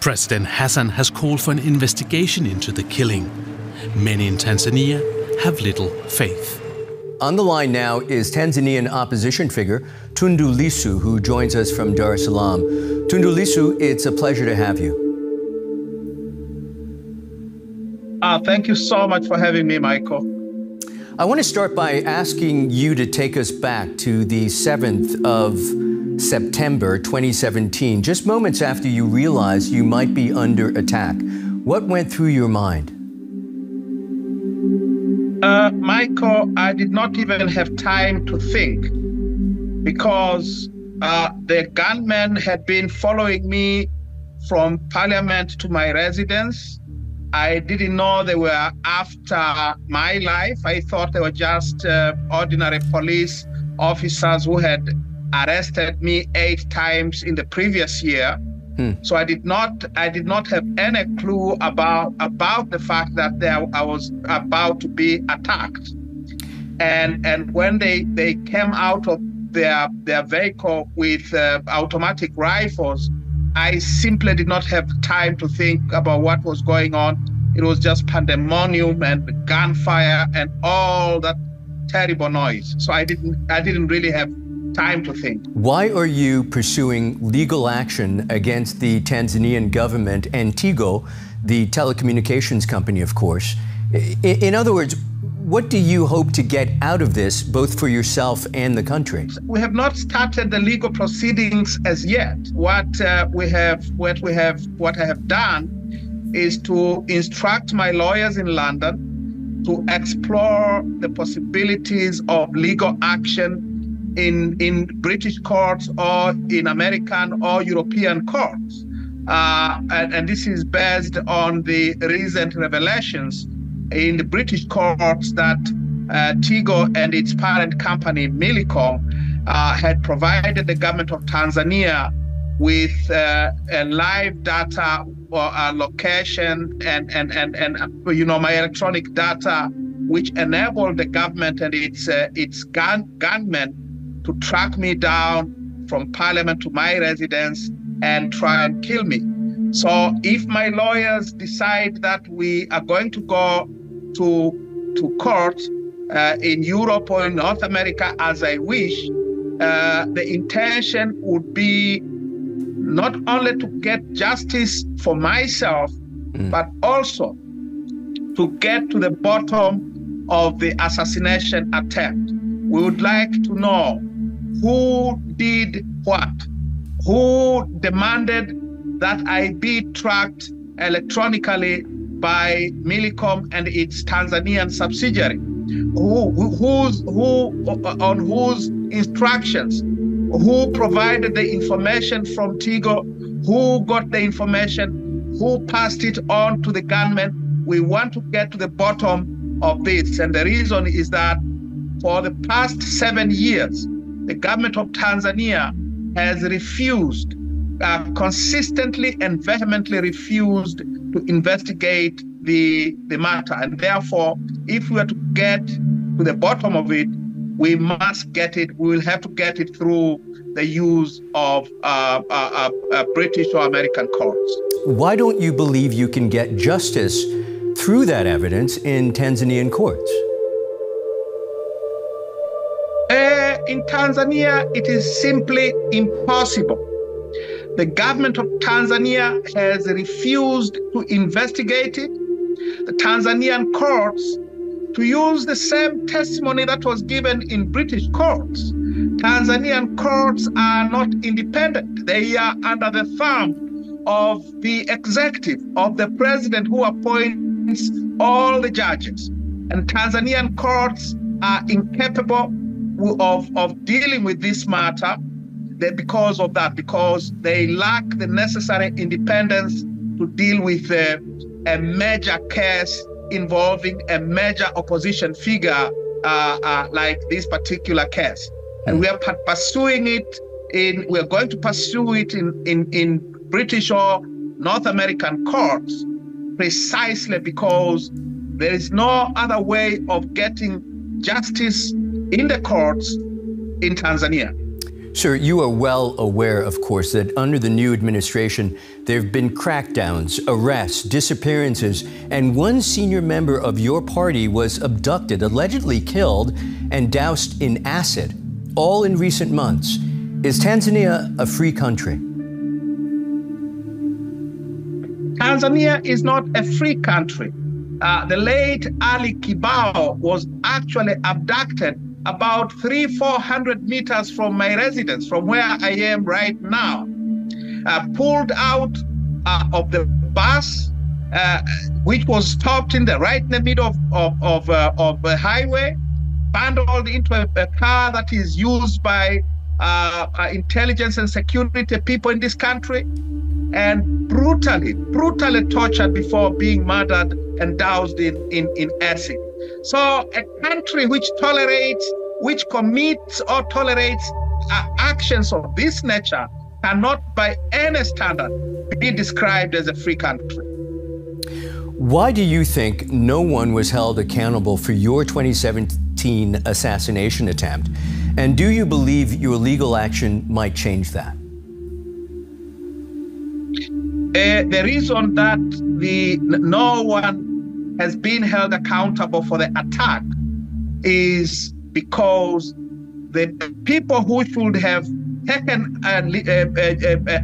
President Hassan has called for an investigation into the killing. Many in Tanzania have little faith. On the line now is Tanzanian opposition figure Tundu Lissu, who joins us from Dar es Salaam. Tundu Lissu, it's a pleasure to have you. Thank you so much for having me, Michael. I want to start by asking you to take us back to the 7th of September 2017, just moments after you realized you might be under attack. What went through your mind? Michael, I did not even have time to think because the gunmen had been following me from Parliament to my residence. I didn't know they were after my life. I thought they were just ordinary police officers who had arrested me 8 times in the previous year. So I did not have any clue about the fact that I was about to be attacked. And when they came out of their vehicle with automatic rifles, I simply did not have time to think about what was going on. It was just pandemonium and gunfire and all that terrible noise. So I didn't really have time to think. Why are you pursuing legal action against the Tanzanian government and Tigo, the telecommunications company, of course? In other words, what do you hope to get out of this, both for yourself and the country? We have not started the legal proceedings as yet. What I have done is to instruct my lawyers in London to explore the possibilities of legal action in British courts or in American or European courts. And this is based on the recent revelations in the British courts that Tigo and its parent company, Millicom, had provided the government of Tanzania with live data or location and my electronic data, which enabled the government and its gunmen to track me down from Parliament to my residence and try and kill me. So if my lawyers decide that we are going to go to court in Europe or in North America, as I wish, the intention would be not only to get justice for myself, but also to get to the bottom of the assassination attempt. We would like to know who did what, who demanded that I be tracked electronically by Millicom and its Tanzanian subsidiary, on whose instructions, who provided the information from Tigo, who got the information, who passed it on to the gunmen. We want to get to the bottom of this. And the reason is that for the past 7 years, the government of Tanzania has refused, consistently and vehemently refused to investigate the matter. And therefore, if we are to get to the bottom of it, we must get it. We will have to get it through the use of British or American courts. Why don't you believe you can get justice through that evidence in Tanzanian courts? In Tanzania, it is simply impossible. The government of Tanzania has refused to investigate it. The Tanzanian courts to use the same testimony that was given in British courts. Tanzanian courts are not independent. They are under the thumb of the executive, of the president who appoints all the judges. And Tanzanian courts are incapable of dealing with this matter because of that, because they lack the necessary independence to deal with a major case involving a major opposition figure like this particular case. And we are pursuing it we are going to pursue it in British or North American courts precisely because there is no other way of getting justice in the courts in Tanzania. Sir, you are well aware, of course, that under the new administration, there have been crackdowns, arrests, disappearances, and one senior member of your party was abducted, allegedly killed, and doused in acid, all in recent months. Is Tanzania a free country? Tanzania is not a free country. The late Ali Kibao was actually abducted about 300-400 meters from my residence, from where I am right now, pulled out of the bus, which was stopped right in the middle of a highway, bundled into a car that is used by intelligence and security people in this country, and brutally tortured before being murdered and doused in acid. So a country which commits or tolerates actions of this nature cannot by any standard be described as a free country. Why do you think no one was held accountable for your 2017 assassination attempt? And do you believe your legal action might change that? The reason that no one has been held accountable for the attack is because the people who should have taken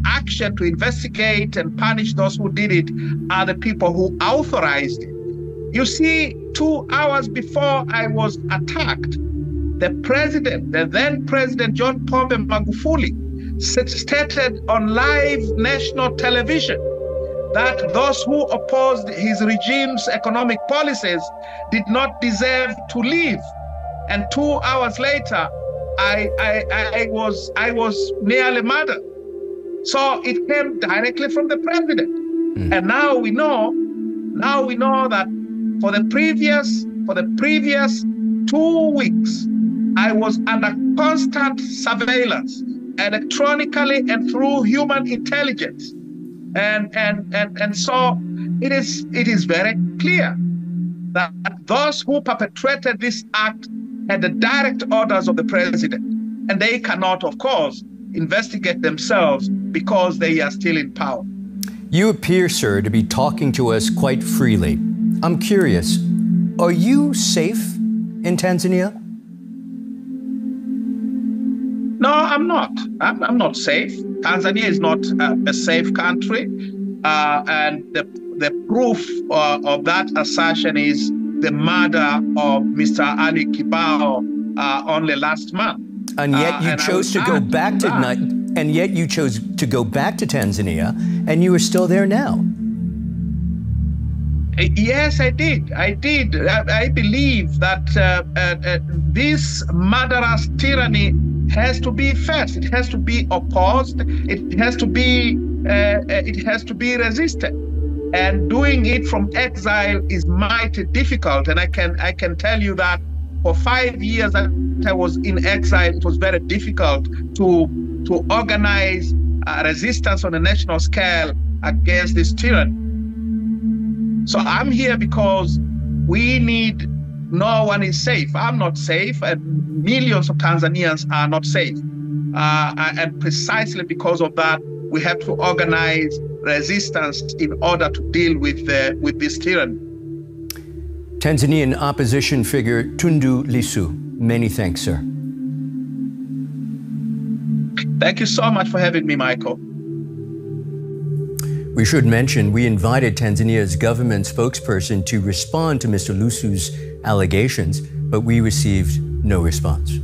action to investigate and punish those who did it are the people who authorized it. You see, 2 hours before I was attacked, the then President John Pombe Magufuli, stated on live national television that those who opposed his regime's economic policies did not deserve to live. And 2 hours later, I was nearly murdered. So it came directly from the president. And now we know that for the previous 2 weeks, I was under constant surveillance, electronically and through human intelligence. And so it is very clear that those who perpetrated this act had the direct orders of the president, and they cannot, of course, investigate themselves because they are still in power. You appear, sir, to be talking to us quite freely. I'm curious, are you safe in Tanzania? No, I'm not. I'm not safe. Tanzania is not a safe country. And the proof of that assertion is the murder of Mr. Ali Kibao only last month. And yet you chose to go back to Tanzania, and you are still there now. Yes, I did. I believe that this murderous tyranny has to be faced. It has to be opposed. It has to be resisted. And doing it from exile is mighty difficult. And I can tell you that for 5 years that I was in exile, it was very difficult to organize resistance on a national scale against this tyranny. So I'm here because no one is safe. I'm not safe, and millions of Tanzanians are not safe. And precisely because of that, we have to organize resistance in order to deal with this tyranny. Tanzanian opposition figure Tundu Lissu, many thanks, sir. Thank you so much for having me, Michael. We should mention we invited Tanzania's government spokesperson to respond to Mr. Lissu's allegations, but we received no response.